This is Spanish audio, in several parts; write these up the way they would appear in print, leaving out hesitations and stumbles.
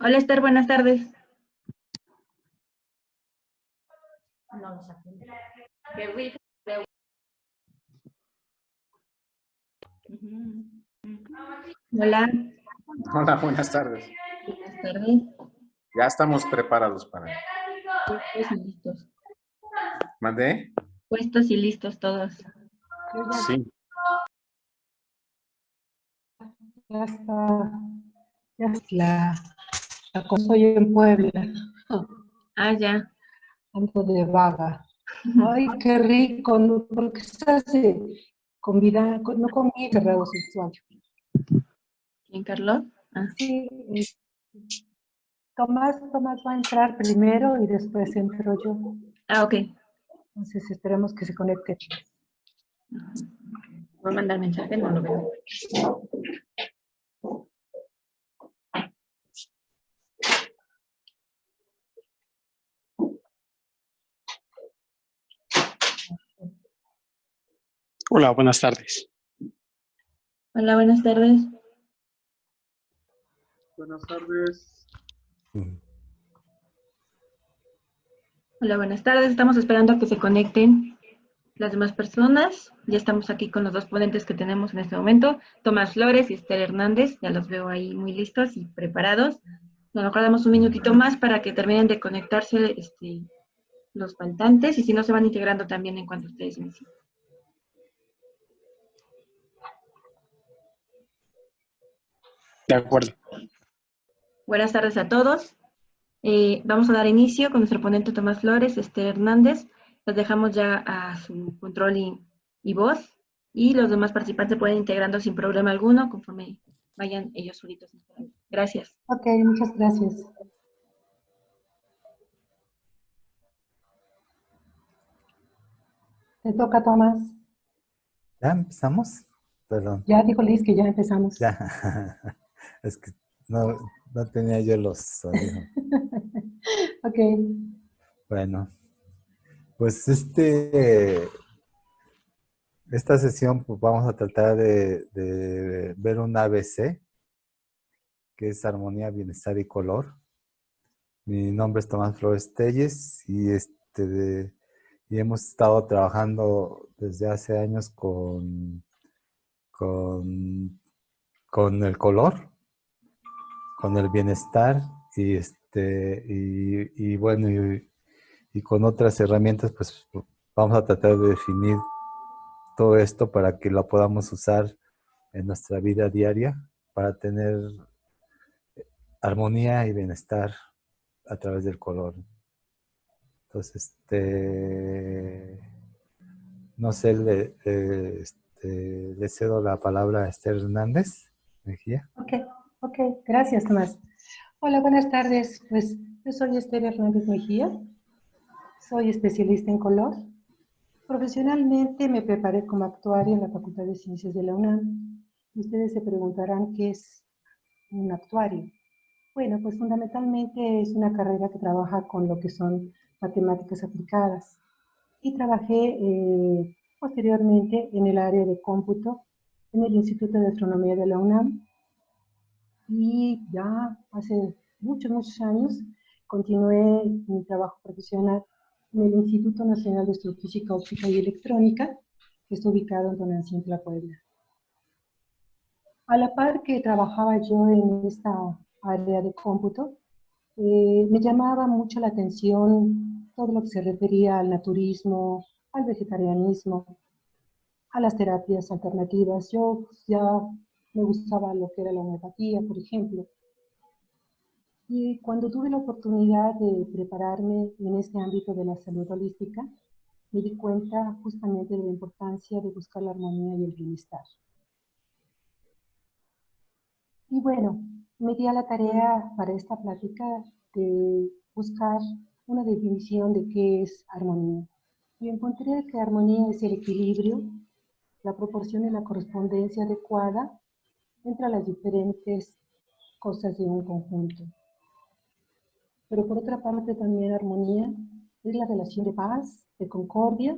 Hola Esther, buenas tardes. No lo saqué. Hola, Hola, buenas tardes. buenas tardes. Ya estamos preparados para. Puestos y listos. ¿Mandé? Puestos y listos todos. Sí. Ya está, ya es la cosa yo en Puebla, Ah, ya. ando de vaga. Ay, qué rico, ¿no? Porque estás no comí cerrado sexual. ¿Quién, Carlos? Ah, Sí, Tomás va a entrar primero y después entro yo. ok. Entonces esperemos que se conecte. Voy a mandar mensaje, no lo veo. Hola, buenas tardes. Hola, buenas tardes. Buenas tardes. Hola, buenas tardes. Estamos esperando a que se conecten las demás personas. Ya estamos aquí con los dos ponentes que tenemos en este momento, Tomás Flores y Esther Hernández. Ya los veo ahí muy listos y preparados. A lo mejor damos un minutito más para que terminen de conectarse los faltantes y si no se van integrando también en cuanto ustedes inicien. De acuerdo. Buenas tardes a todos. Vamos a dar inicio con nuestro ponente Tomás Flores, Esther Hernández. Los dejamos ya a su control y voz. Y los demás participantes pueden integrando sin problema alguno conforme vayan ellos solitos. Gracias. Ok, muchas gracias. Te toca, Tomás. ¿Ya empezamos? Perdón. Ya dijo Liz que ya empezamos. Ya. Es que no tenía yo los audífonos. Ok. Bueno, pues esta sesión pues vamos a tratar de ver un ABC, que es armonía, bienestar y color. Mi nombre es Tomás Flores Telles y y hemos estado trabajando desde hace años con el color, con el bienestar y bueno, y con otras herramientas, pues vamos a tratar de definir todo esto para que lo podamos usar en nuestra vida diaria para tener armonía y bienestar a través del color. Entonces, no sé, le cedo la palabra a Esther Hernández Mejía. Ok, gracias, Tomás. Hola, buenas tardes. Pues yo soy Esther Hernández Mejía, soy especialista en color. Profesionalmente me preparé como actuaria en la Facultad de Ciencias de la UNAM. Ustedes se preguntarán qué es un actuario. Bueno, pues fundamentalmente es una carrera que trabaja con lo que son matemáticas aplicadas. Y trabajé posteriormente en el área de cómputo en el Instituto de Astronomía de la UNAM. Y ya hace muchos años continué mi trabajo profesional en el Instituto Nacional de Astrofísica Óptica y Electrónica, que está ubicado en Tonantzintla, Puebla. A la par que trabajaba yo en esta área de cómputo, me llamaba mucho la atención todo lo que se refería al naturismo, al vegetarianismo, a las terapias alternativas. Yo ya me gustaba lo que era la homeopatía, por ejemplo. Y cuando tuve la oportunidad de prepararme en este ámbito de la salud holística, me di cuenta justamente de la importancia de buscar la armonía y el bienestar. Y bueno, me di a la tarea para esta plática de buscar una definición de qué es armonía. Y encontré que armonía es el equilibrio, la proporción y la correspondencia adecuada entre las diferentes cosas de un conjunto. Pero por otra parte también armonía es la relación de paz, de concordia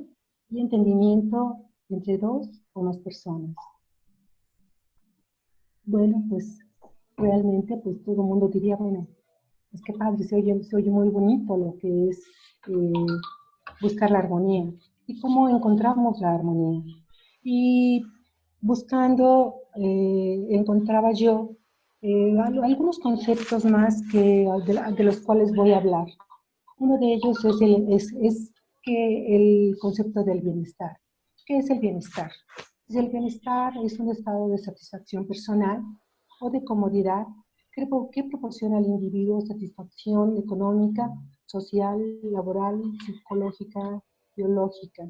y entendimiento entre dos o más personas. Bueno, pues realmente pues todo el mundo diría, bueno, Es que padre, se oye muy bonito lo que es buscar la armonía. ¿Y cómo encontramos la armonía? Y buscando, encontraba yo algunos conceptos más de los cuales voy a hablar. Uno de ellos es que el concepto del bienestar. ¿Qué es el bienestar? Pues el bienestar es un estado de satisfacción personal o de comodidad que proporciona al individuo satisfacción económica, social, laboral, psicológica, biológica.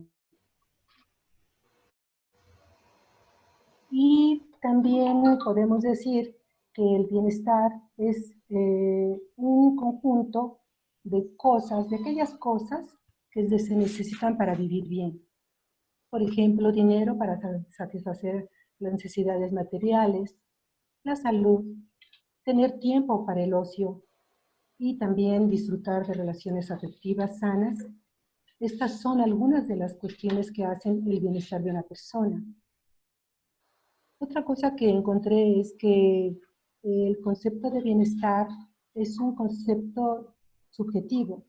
Y también podemos decir que el bienestar es un conjunto de cosas, de aquellas cosas que se necesitan para vivir bien. Por ejemplo, dinero para satisfacer las necesidades materiales, la salud, tener tiempo para el ocio y también disfrutar de relaciones afectivas sanas. Estas son algunas de las cuestiones que hacen el bienestar de una persona. Otra cosa que encontré es que el concepto de bienestar es un concepto subjetivo,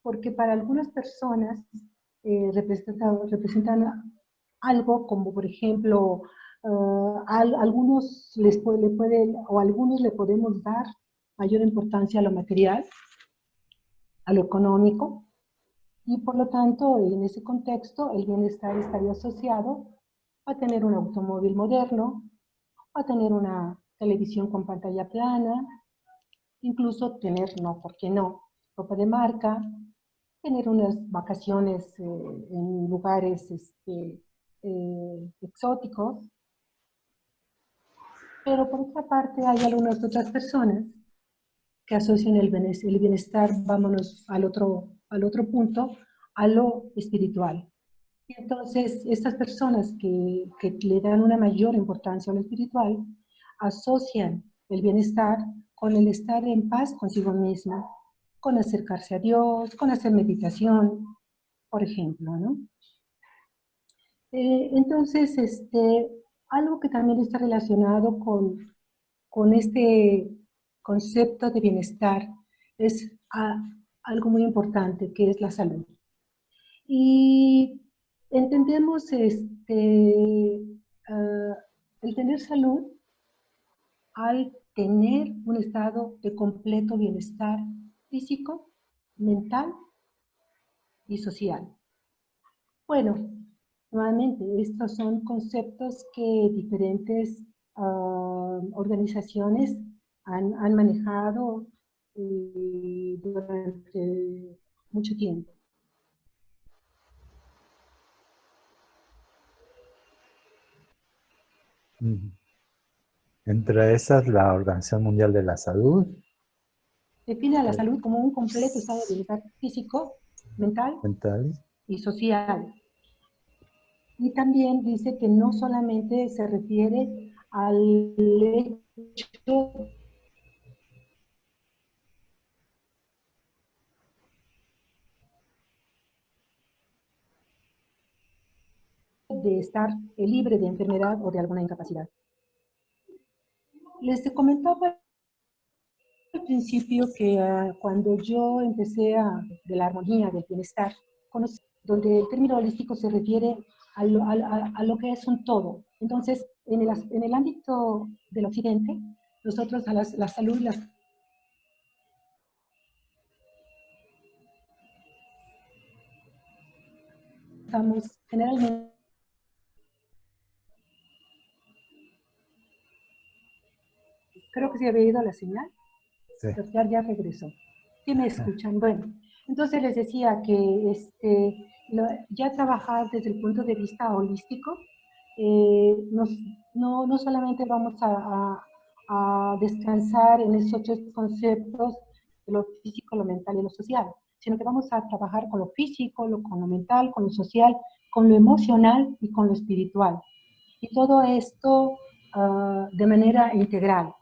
porque para algunas personas representan algo como, por ejemplo, algunos o algunos le podemos dar mayor importancia a lo material, a lo económico, y por lo tanto, en ese contexto, el bienestar estaría asociado a tener un automóvil moderno, a tener una televisión con pantalla plana, incluso tener, no, ¿por qué no?, ropa de marca, tener unas vacaciones en lugares exóticos. Pero por otra parte hay algunas otras personas que asocian el bienestar, vámonos al otro punto, a lo espiritual. Y entonces, estas personas que le dan una mayor importancia a lo espiritual, asocian el bienestar con el estar en paz consigo mismo, con acercarse a Dios, con hacer meditación, por ejemplo, ¿no? Entonces, algo que también está relacionado con este concepto de bienestar es algo muy importante, que es la salud. Y entendemos el tener salud al tener un estado de completo bienestar físico, mental y social. Bueno, nuevamente, estos son conceptos que diferentes organizaciones han manejado durante mucho tiempo. Entre esas, la Organización Mundial de la Salud, Define a la salud como un completo estado de bienestar físico, mental mental, y social. Y también dice que no solamente se refiere al hecho de estar libre de enfermedad o de alguna incapacidad. Les comentaba al principio que cuando yo empecé de la armonía, del bienestar, donde el término holístico se refiere a lo que es un todo. Entonces, en el ámbito del occidente, nosotros a la salud estamos generalmente. Creo que se había ido la señal, sí. pero ya regresó. ¿Sí me escuchan? Bueno, entonces les decía que ya trabajar desde el punto de vista holístico, no solamente vamos a descansar en esos 8 conceptos de lo físico, lo mental y lo social, sino que vamos a trabajar con lo físico, con lo mental, con lo social, con lo emocional y con lo espiritual. Y todo esto de manera integral.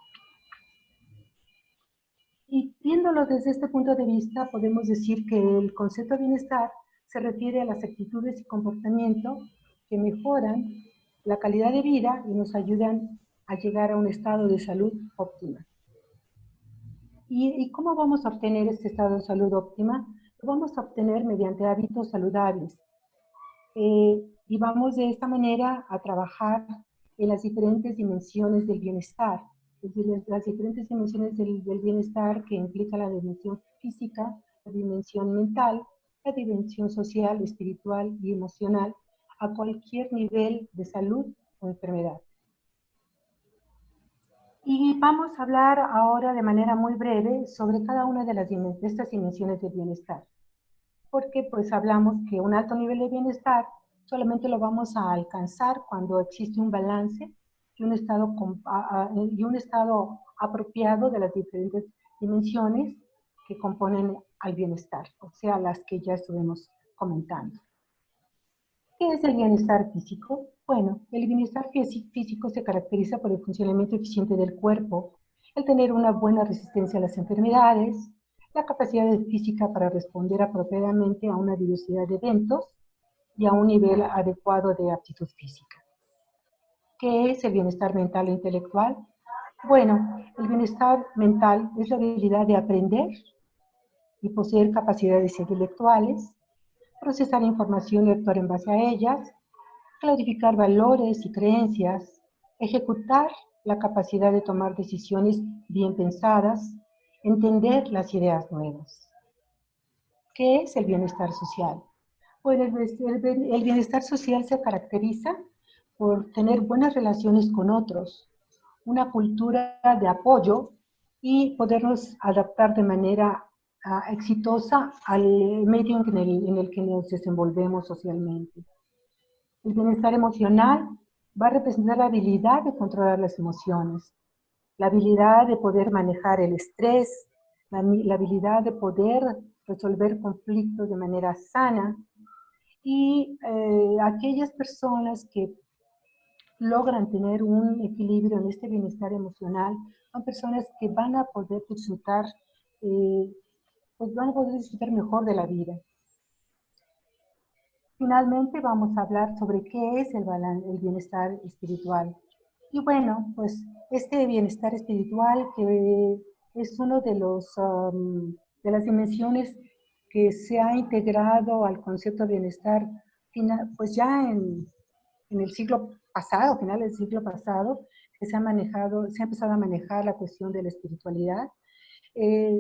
Y viéndolo desde este punto de vista, podemos decir que el concepto de bienestar se refiere a las actitudes y comportamiento que mejoran la calidad de vida y nos ayudan a llegar a un estado de salud óptima. ¿Y cómo vamos a obtener este estado de salud óptima? Lo vamos a obtener mediante hábitos saludables. Y vamos de esta manera a trabajar en las diferentes dimensiones del bienestar. Es decir, las diferentes dimensiones del bienestar que implica la dimensión física, la dimensión mental, la dimensión social, espiritual y emocional a cualquier nivel de salud o enfermedad. Y vamos a hablar ahora de manera muy breve sobre cada una de estas dimensiones del bienestar. Porque pues hablamos que un alto nivel de bienestar solamente lo vamos a alcanzar cuando existe un balance y un estado apropiado de las diferentes dimensiones que componen al bienestar, o sea, las que ya estuvimos comentando. ¿Qué es el bienestar físico? Bueno, el bienestar físico se caracteriza por el funcionamiento eficiente del cuerpo, el tener una buena resistencia a las enfermedades, la capacidad física para responder apropiadamente a una diversidad de eventos y a un nivel adecuado de aptitud física. ¿Qué es el bienestar mental e intelectual? Bueno, el bienestar mental es la habilidad de aprender y poseer capacidades intelectuales, procesar información y actuar en base a ellas, clarificar valores y creencias, ejecutar la capacidad de tomar decisiones bien pensadas, entender las ideas nuevas. ¿Qué es el bienestar social? Bueno, el bienestar social se caracteriza por tener buenas relaciones con otros, una cultura de apoyo y podernos adaptar de manera exitosa al medio en el que nos desenvolvemos socialmente. El bienestar emocional va a representar la habilidad de controlar las emociones, la habilidad de poder manejar el estrés, la habilidad de poder resolver conflictos de manera sana, y aquellas personas que logran tener un equilibrio en este bienestar emocional son personas que van a poder disfrutar, pues van a poder disfrutar mejor de la vida. Finalmente vamos a hablar sobre qué es el bienestar espiritual. Y bueno, pues este bienestar espiritual que es uno de las dimensiones que se ha integrado al concepto de bienestar, pues ya en el siglo pasado, final del siglo pasado, que se ha empezado a manejar la cuestión de la espiritualidad,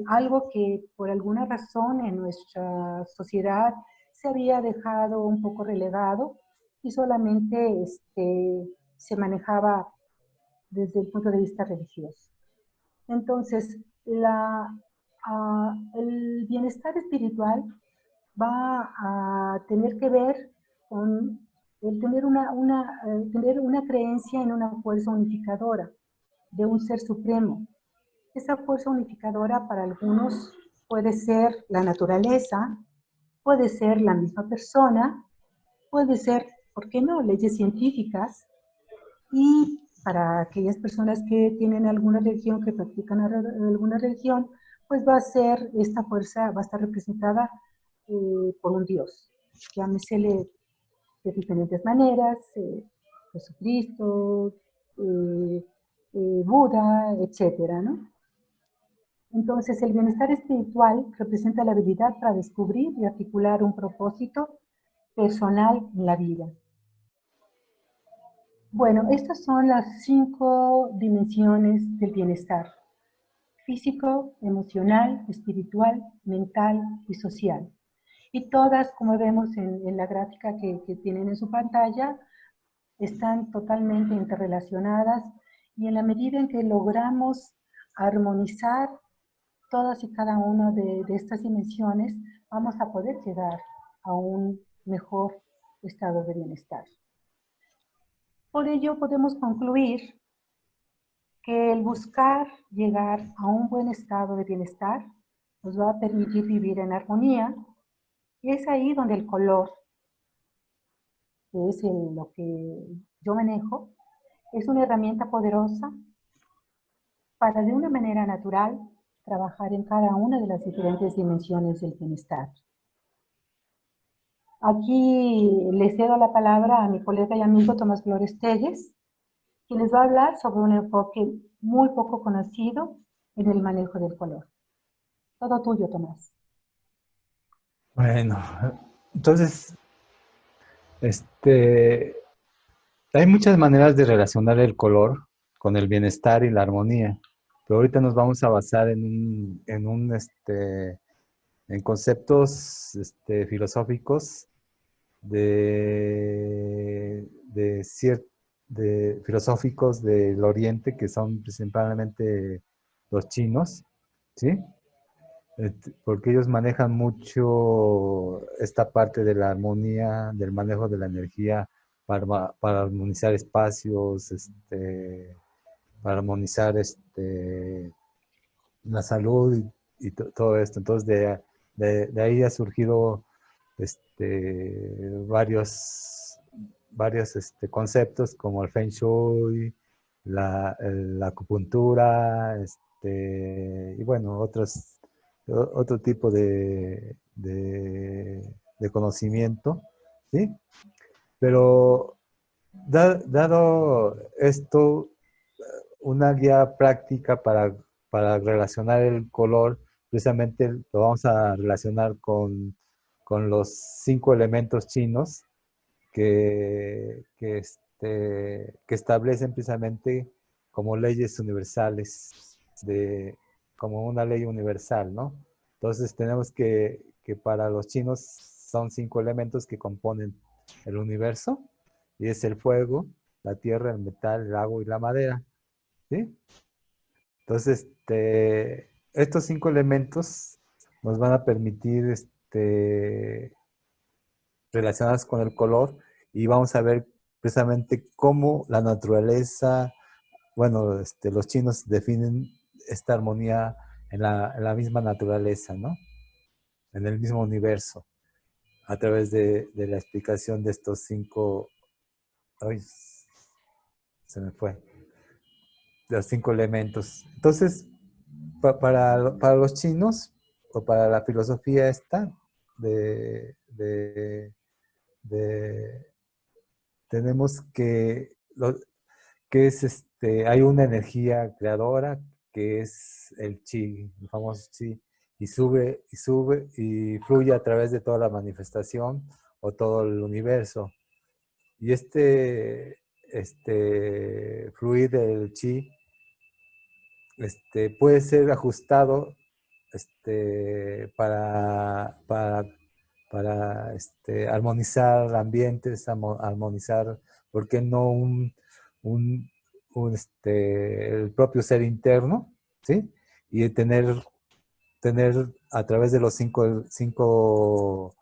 algo que por alguna razón en nuestra sociedad se había dejado un poco relegado y solamente se manejaba desde el punto de vista religioso. Entonces, el bienestar espiritual va a tener que ver con el tener una creencia en una fuerza unificadora de un ser supremo. Esa fuerza unificadora para algunos puede ser la naturaleza, puede ser la misma persona, puede ser, ¿por qué no?, leyes científicas, y para aquellas personas que tienen alguna religión, que practican alguna religión, pues esta fuerza va a estar representada por un Dios. Llámesele de diferentes maneras, Jesucristo, Buda, etcétera, ¿no? Entonces, el bienestar espiritual representa la habilidad para descubrir y articular un propósito personal en la vida. Bueno, estas son las 5 dimensiones del bienestar: físico, emocional, espiritual, mental y social. Y todas, como vemos en la gráfica que tienen en su pantalla, están totalmente interrelacionadas, y en la medida en que logramos armonizar todas y cada una de estas dimensiones, vamos a poder llegar a un mejor estado de bienestar. Por ello podemos concluir que el buscar llegar a un buen estado de bienestar nos va a permitir vivir en armonía, y es ahí donde el color, que es lo que yo manejo, es una herramienta poderosa para de una manera natural trabajar en cada una de las diferentes dimensiones del bienestar. Aquí le cedo la palabra a mi colega y amigo Tomás Flores Telles, quien les va a hablar sobre un enfoque muy poco conocido en el manejo del color. Todo tuyo, Tomás. Bueno, entonces, hay muchas maneras de relacionar el color con el bienestar y la armonía, pero ahorita nos vamos a basar en conceptos filosóficos de, cier- filosóficos del Oriente, que son principalmente los chinos, ¿sí? Porque ellos manejan mucho esta parte de la armonía, del manejo de la energía para armonizar espacios, para armonizar la salud y todo esto. Entonces, de ahí ha surgido varios conceptos como el Feng Shui, la acupuntura, y bueno, otro tipo de conocimiento, ¿sí? Pero dado esto, una guía práctica para relacionar el color, precisamente lo vamos a relacionar con los 5 elementos chinos que establecen precisamente como leyes universales, como una ley universal, ¿no? Entonces tenemos que para los chinos son 5 elementos que componen el universo, y es el fuego, la tierra, el metal, el agua y la madera, ¿sí? Entonces, estos 5 elementos nos van a permitir relacionadas con el color, y vamos a ver precisamente cómo la naturaleza, bueno, los chinos definen esta armonía en la misma naturaleza, ¿no? En el mismo universo, a través de la explicación de estos 5, ay, se me fue, de los 5 elementos. Entonces, para los chinos, o para la filosofía esta, de tenemos que es hay una energía creadora que es el chi, el famoso chi, y sube y sube y fluye a través de toda la manifestación o todo el universo. Y fluir del chi puede ser ajustado para armonizar ambientes, armonizar, ¿por qué no un, el propio ser interno? ¿Sí? Y tener a través de los cinco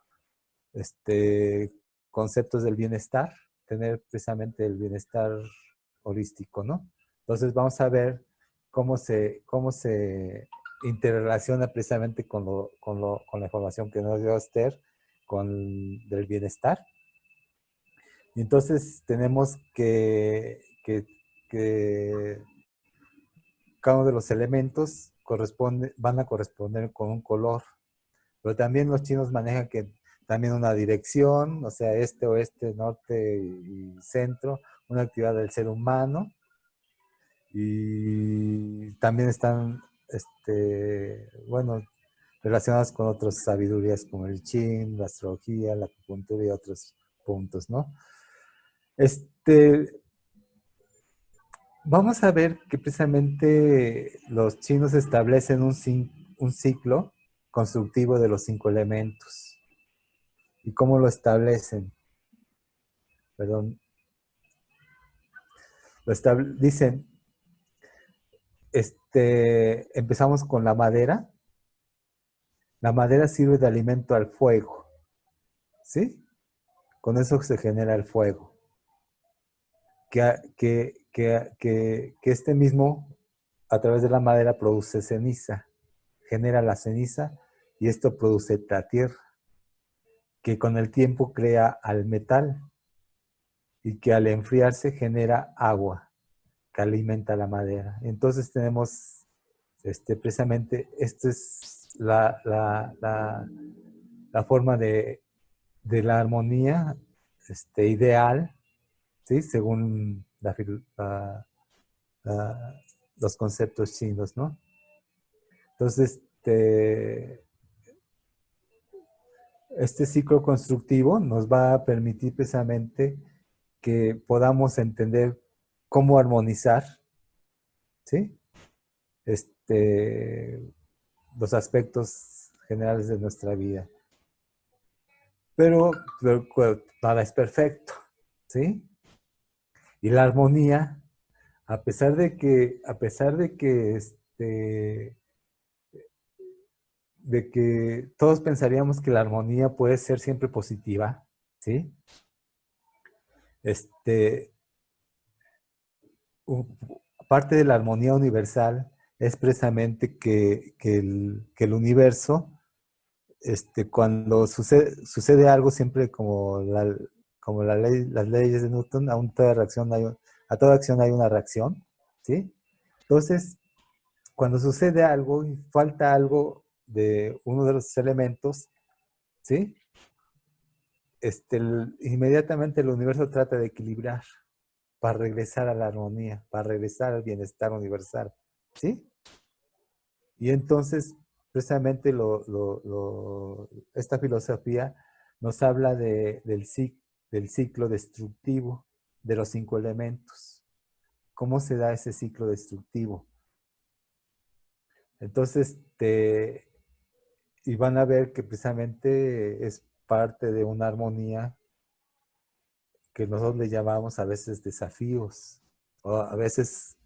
conceptos del bienestar, tener precisamente el bienestar holístico, ¿no? Entonces vamos a ver cómo se interrelaciona precisamente con la información que nos dio Esther, del bienestar. Y entonces tenemos que cada uno de los elementos van a corresponder con un color. Pero también los chinos manejan que también una dirección, o sea, este, oeste, norte y centro, una actividad del ser humano, y también están, bueno, relacionadas con otras sabidurías como el Qin, la astrología, la acupuntura y otros puntos, ¿no? Vamos a ver que precisamente los chinos establecen un ciclo constructivo de los 5 elementos. ¿Y cómo lo establecen? Perdón. Dicen, empezamos con la madera. La madera sirve de alimento al fuego, ¿sí? Con eso se genera el fuego. Que este mismo, a través de la madera, produce ceniza, genera la ceniza, y esto produce la tierra, que con el tiempo crea al metal, y que al enfriarse genera agua, que alimenta la madera. Entonces tenemos, precisamente, esta es la forma de la armonía ideal, ¿sí? Según los conceptos chinos, ¿no? Entonces, este ciclo constructivo nos va a permitir precisamente que podamos entender cómo armonizar, ¿sí? Los aspectos generales de nuestra vida. Pero nada es perfecto, ¿sí? Y la armonía, a pesar de que todos pensaríamos que la armonía puede ser siempre positiva, ¿sí? Parte de la armonía universal es precisamente que el universo, cuando sucede algo, siempre como las leyes de Newton, a toda acción hay una reacción, ¿sí? Entonces, cuando sucede algo y falta algo de uno de los elementos, ¿sí? Inmediatamente el universo trata de equilibrar para regresar a la armonía, para regresar al bienestar universal, ¿sí? Y entonces, precisamente esta filosofía nos habla del ciclo destructivo de los 5 elementos. ¿Cómo se da ese ciclo destructivo? Entonces, y van a ver que precisamente es parte de una armonía que nosotros le llamamos a veces desafíos, o a veces,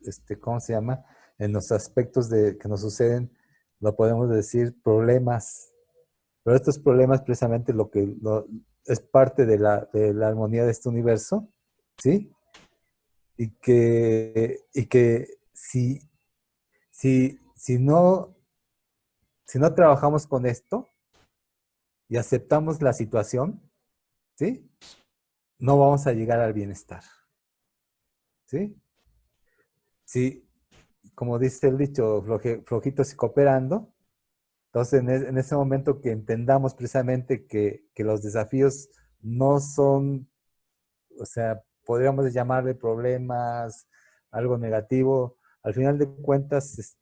¿cómo se llama? En los aspectos que nos suceden, lo podemos decir problemas. Pero estos problemas precisamente es parte de la armonía de este universo, ¿sí? Y que si no trabajamos con esto y aceptamos la situación, ¿sí? No vamos a llegar al bienestar, ¿sí? Sí, como dice el dicho, flojitos y cooperando. Entonces, en ese momento que entendamos precisamente que los desafíos no son, o sea, podríamos llamarle problemas, algo negativo, al final de cuentas,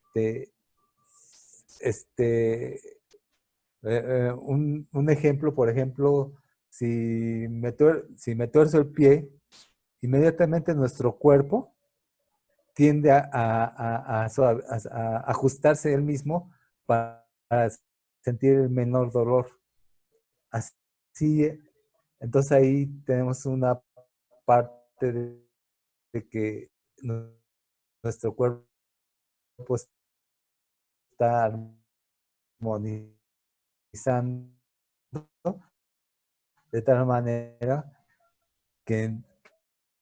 un ejemplo, por ejemplo, si me tuerzo el pie, inmediatamente nuestro cuerpo tiende a ajustarse él mismo para sentir el menor dolor. Así, entonces ahí tenemos una parte de que nuestro cuerpo está armonizando de tal manera que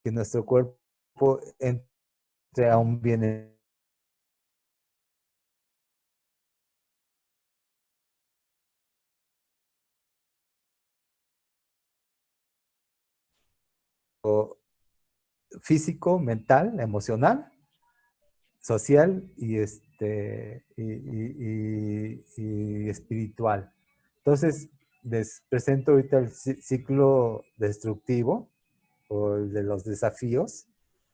nuestro cuerpo entre a un bienestar físico, mental, emocional, social y espiritual. Entonces, les presento ahorita el ciclo destructivo o el de los desafíos,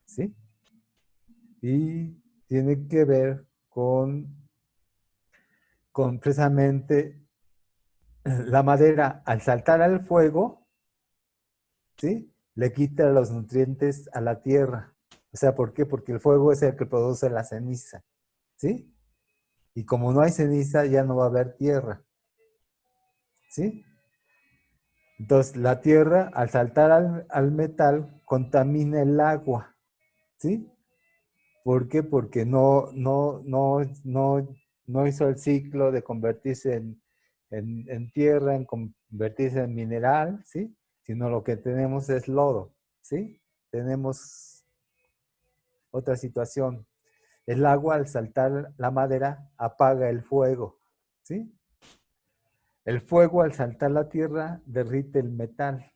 ¿sí? Y tiene que ver con precisamente la madera al saltar al fuego, ¿sí? Le quita los nutrientes a la tierra. O sea, ¿por qué? Porque el fuego es el que produce la ceniza, ¿sí? Y como no hay ceniza, ya no va a haber tierra, ¿sí? Entonces, la tierra, al saltar al metal, contamina el agua, ¿sí? ¿Por qué? Porque no hizo el ciclo de convertirse en tierra, en convertirse en mineral, ¿sí? Sino lo que tenemos es lodo, ¿sí? Tenemos otra situación. El agua, al saltar la madera, apaga el fuego, ¿sí? El fuego, al saltar la tierra, derrite el metal.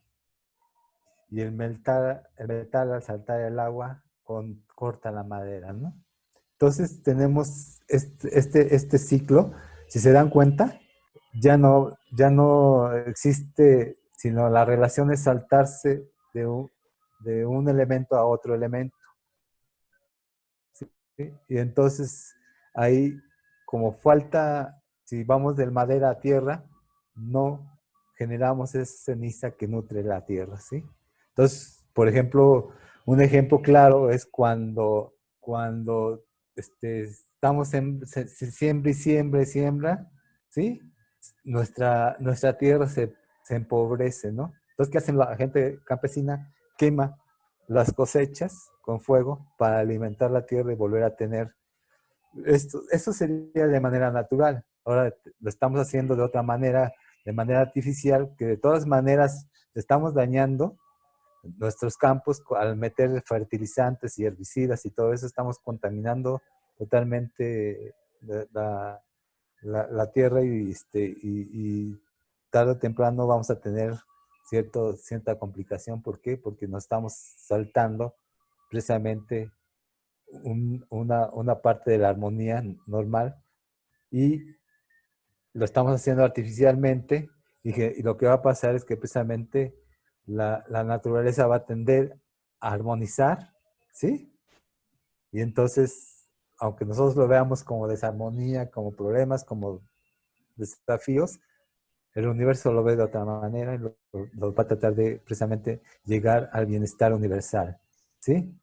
Y el metal al saltar el agua, corta la madera, ¿no? Entonces tenemos este ciclo. Si se dan cuenta, ya no existe, sino la relación es saltarse de un elemento a otro elemento, ¿sí? Y entonces ahí, como falta, si vamos del madera a tierra, no generamos esa ceniza que nutre la tierra, ¿sí? Entonces, por ejemplo, un ejemplo claro es cuando estamos siembra y siembra y siembra, ¿sí? Nuestra tierra se empobrece, ¿no? Entonces, ¿qué hacen la gente campesina? Quema las cosechas con fuego para alimentar la tierra y volver a tener eso sería de manera natural. Ahora lo estamos haciendo de otra manera, de manera artificial, que de todas maneras estamos dañando nuestros campos al meter fertilizantes y herbicidas y todo eso, estamos contaminando totalmente la tierra y tarde o temprano vamos a tener cierta complicación. ¿Por qué? Porque nos estamos saltando precisamente una parte de la armonía normal y lo estamos haciendo artificialmente y lo que va a pasar es que precisamente la naturaleza va a tender a armonizar, ¿sí? Y entonces, aunque nosotros lo veamos como desarmonía, como problemas, como desafíos, el universo lo ve de otra manera y lo va a tratar de precisamente llegar al bienestar universal, ¿sí?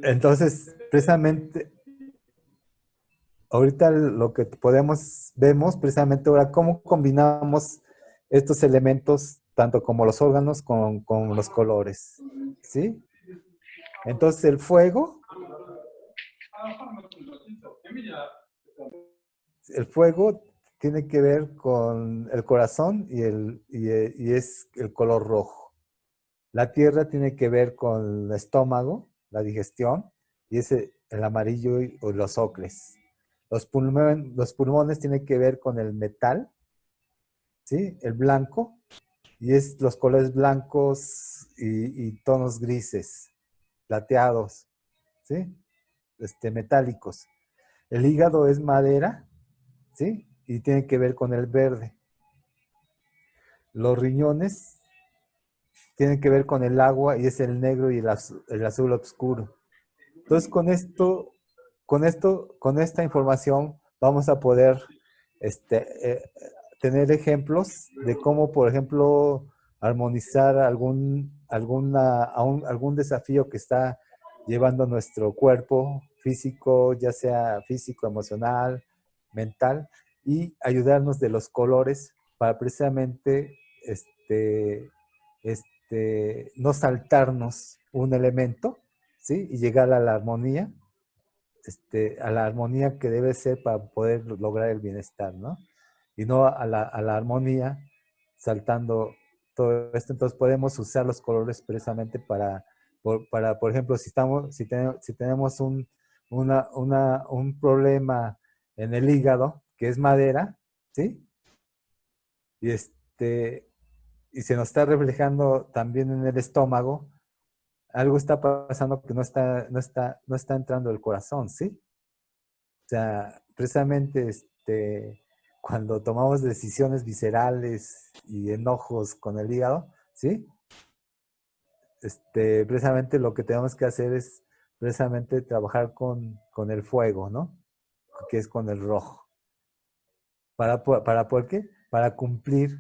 Entonces, precisamente, ahorita lo que vemos precisamente ahora, cómo combinamos estos elementos, tanto como los órganos, con los colores, ¿sí? Entonces, el fuego tiene que ver con el corazón y es el color rojo. La tierra tiene que ver con el estómago, la digestión, y es el amarillo o los ocres. Los pulmones tienen que ver con el metal, ¿sí? El blanco, y es los colores blancos y tonos grises, plateados, ¿sí? Metálicos. El hígado es madera, ¿sí? Y tiene que ver con el verde. Los riñones tienen que ver con el agua y es el negro y el azul oscuro. Entonces, con esta información vamos a poder tener ejemplos de cómo, por ejemplo, armonizar algún desafío que está llevando nuestro cuerpo físico, ya sea físico, emocional, mental, y ayudarnos de los colores para precisamente no saltarnos un elemento, ¿sí? Y llegar a la armonía que debe ser para poder lograr el bienestar, ¿no? Y no a la armonía saltando todo esto. Entonces podemos usar los colores precisamente por ejemplo, si tenemos un problema en el hígado, que es madera, ¿sí? Y, y se nos está reflejando también en el estómago, algo está pasando que no está entrando el corazón, ¿sí? O sea, precisamente cuando tomamos decisiones viscerales y enojos con el hígado, ¿sí? Precisamente lo que tenemos que hacer es precisamente trabajar con el fuego, ¿no? Que es con el rojo. ¿Por qué? Para cumplir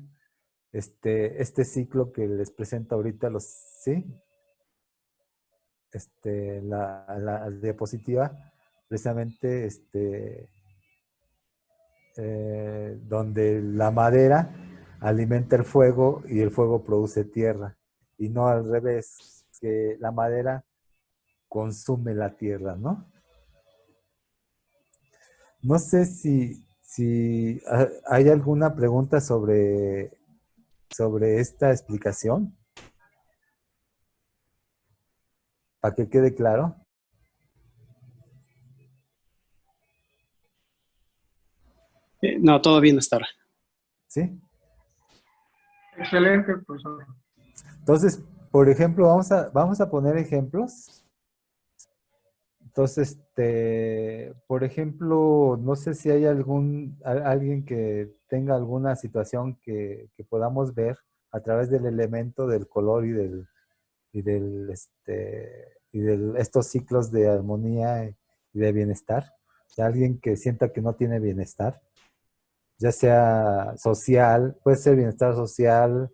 este ciclo que les presento ahorita, ¿sí? La diapositiva, precisamente donde la madera alimenta el fuego y el fuego produce tierra, y no al revés, que la madera consume la tierra, ¿no? No sé si hay alguna pregunta sobre esta explicación, para que quede claro. No, todo bien hasta ahora. ¿Sí? Excelente, profesor. Entonces, por ejemplo, vamos a poner ejemplos. Entonces, por ejemplo, no sé si hay alguien que tenga alguna situación que podamos ver a través del elemento del color y del estos ciclos de armonía y de bienestar. de alguien que sienta que no tiene bienestar, ya sea social, puede ser bienestar social,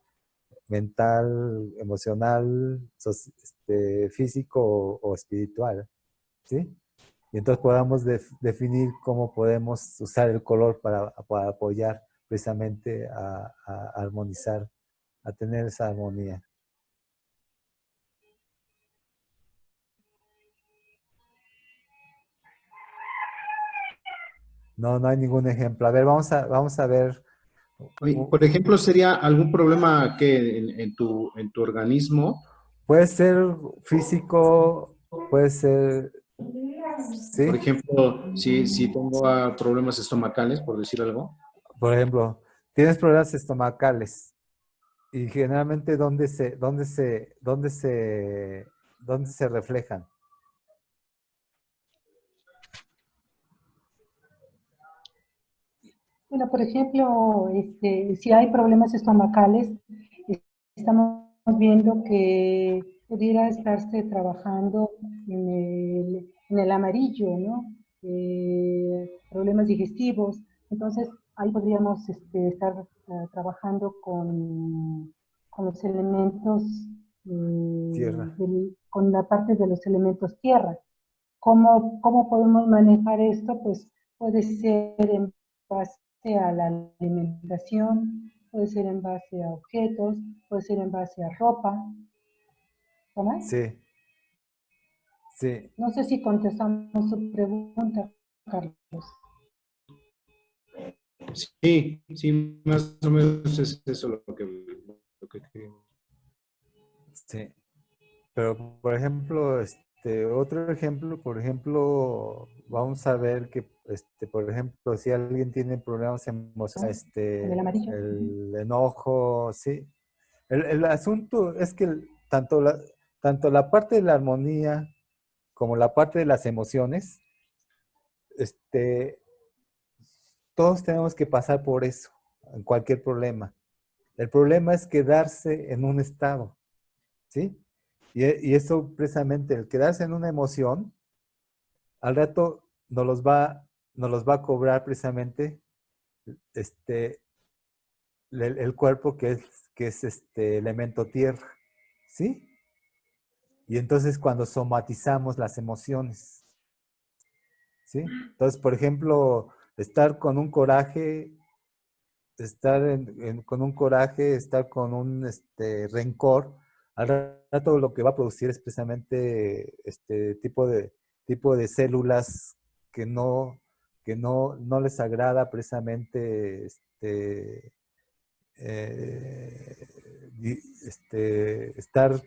mental, emocional, físico o espiritual, ¿sí? Y entonces podamos definir cómo podemos usar el color para apoyar precisamente a armonizar, a tener esa armonía. No, no hay ningún ejemplo. A ver, vamos a ver. Oye, por ejemplo, ¿sería algún problema que en tu organismo? Puede ser físico, puede ser, Por ¿sí? ejemplo, si tengo problemas estomacales, por decir algo. Por ejemplo, tienes problemas estomacales y generalmente ¿dónde se reflejan? Bueno, por ejemplo, si hay problemas estomacales, estamos viendo que pudiera estarse trabajando en el amarillo, ¿no? Problemas digestivos. Entonces, ahí podríamos estar trabajando con los elementos, Tierra. con la parte de los elementos tierra. ¿Cómo podemos manejar esto? Pues puede ser en base a la alimentación, puede ser en base a objetos, puede ser en base a ropa. ¿Tomás? Sí, sí. No sé si contestamos su pregunta, Carlos. Sí, sí, más o menos es eso lo que queremos. Sí. Pero, por ejemplo, otro ejemplo, por ejemplo, vamos a ver que, por ejemplo, si alguien tiene problemas emocionales, Con el amarillo. el enojo, sí. El asunto es que tanto la parte de la armonía como la parte de las emociones, todos tenemos que pasar por eso, en cualquier problema. El problema es quedarse en un estado, ¿sí? Y eso precisamente, el quedarse en una emoción, al rato nos los va a cobrar precisamente el cuerpo que es elemento tierra, ¿sí? Y entonces cuando somatizamos las emociones, ¿sí? Entonces, por ejemplo, estar con un coraje, con un coraje, estar con un rencor, al rato lo que va a producir es precisamente este tipo de células que no les agrada precisamente estar,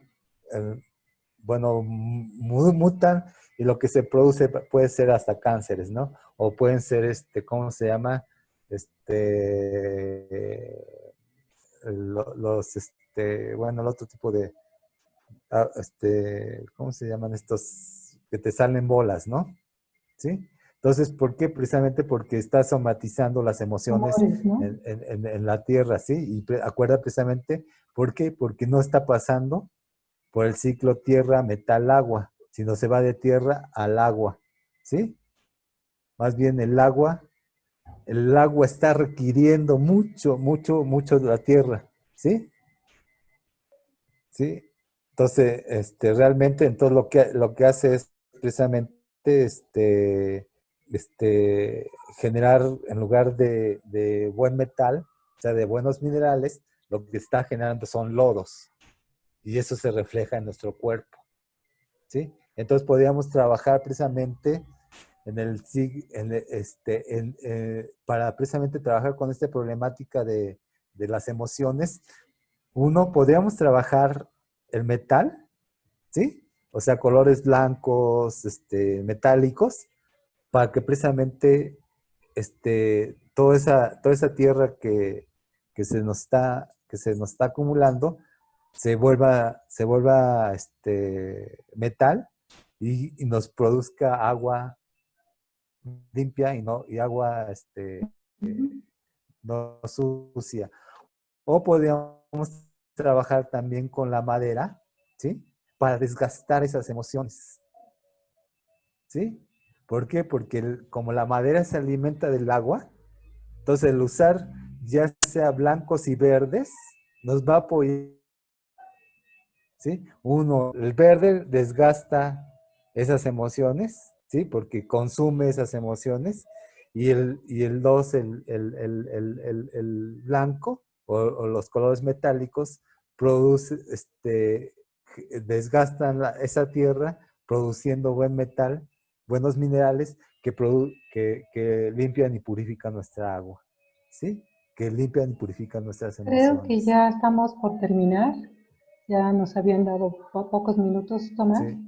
bueno, mutan y lo que se produce puede ser hasta cánceres, ¿no? O pueden ser, ¿cómo se llama? Bueno, el otro tipo de, ¿cómo se llaman estos? Que te salen bolas, ¿no? ¿Sí? Entonces, ¿por qué? Precisamente porque está somatizando las emociones Tumores, ¿no? en la tierra, ¿sí? Y acuerda precisamente, ¿por qué? Porque no está pasando por el ciclo tierra, metal, agua, sino se va de tierra al agua, ¿sí? Más bien el agua está requiriendo mucho, mucho, mucho de la tierra, ¿sí? ¿Sí? Entonces, realmente, entonces lo que hace es precisamente, generar, en lugar de buen metal, o sea, de buenos minerales, lo que está generando son lodos. Y eso se refleja en nuestro cuerpo, ¿sí? Entonces podríamos trabajar precisamente para precisamente trabajar con esta problemática de las emociones. Uno, podríamos trabajar el metal, ¿sí? O sea, colores blancos, metálicos, para que precisamente toda esa tierra que se nos está acumulando se vuelva metal y nos produzca agua limpia y agua no sucia. O podríamos trabajar también con la madera, ¿sí? Para desgastar esas emociones, ¿sí? ¿Por qué? Porque como la madera se alimenta del agua, entonces el usar ya sea blancos y verdes nos va a apoyar, ¿sí? Uno, el verde desgasta esas emociones, ¿sí? Porque consume esas emociones. Y el dos, el blanco o los colores metálicos, produce, desgastan esa tierra produciendo buen metal, buenos minerales que limpian y purifican nuestra agua, ¿sí? Que limpian y purifican nuestras Creo que emociones. ya estamos por terminar. Ya nos habían dado pocos minutos, Tomás. Sí.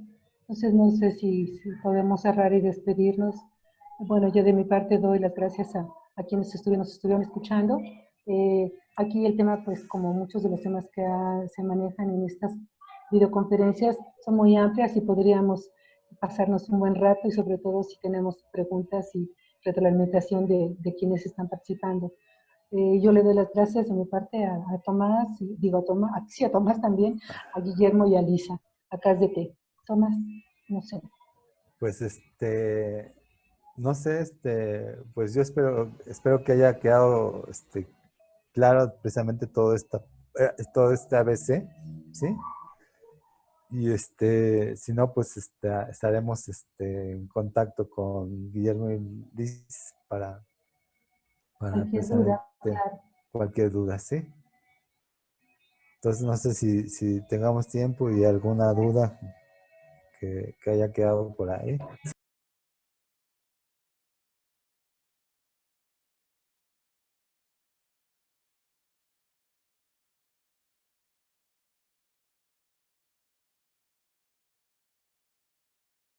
Entonces no sé si podemos cerrar y despedirnos. Bueno, yo de mi parte doy las gracias a quienes nos estuvieron escuchando. Aquí el tema, pues como muchos de los temas que se manejan en estas videoconferencias, son muy amplias y podríamos pasarnos un buen rato y sobre todo si tenemos preguntas y retroalimentación de quienes están participando. Yo le doy las gracias de mi parte a Tomás, digo a Tomás, sí, a Tomás también, a Guillermo y a Lisa, a CASDT. Tomás, no sé. Pues no sé, pues yo espero que haya quedado claro precisamente todo este ABC, ¿sí? Y si no, pues estaremos en contacto con Guillermo y Liz para Cualquier duda, precisamente claro. cualquier duda, ¿sí? Entonces no sé si tengamos tiempo y alguna duda que haya quedado por ahí.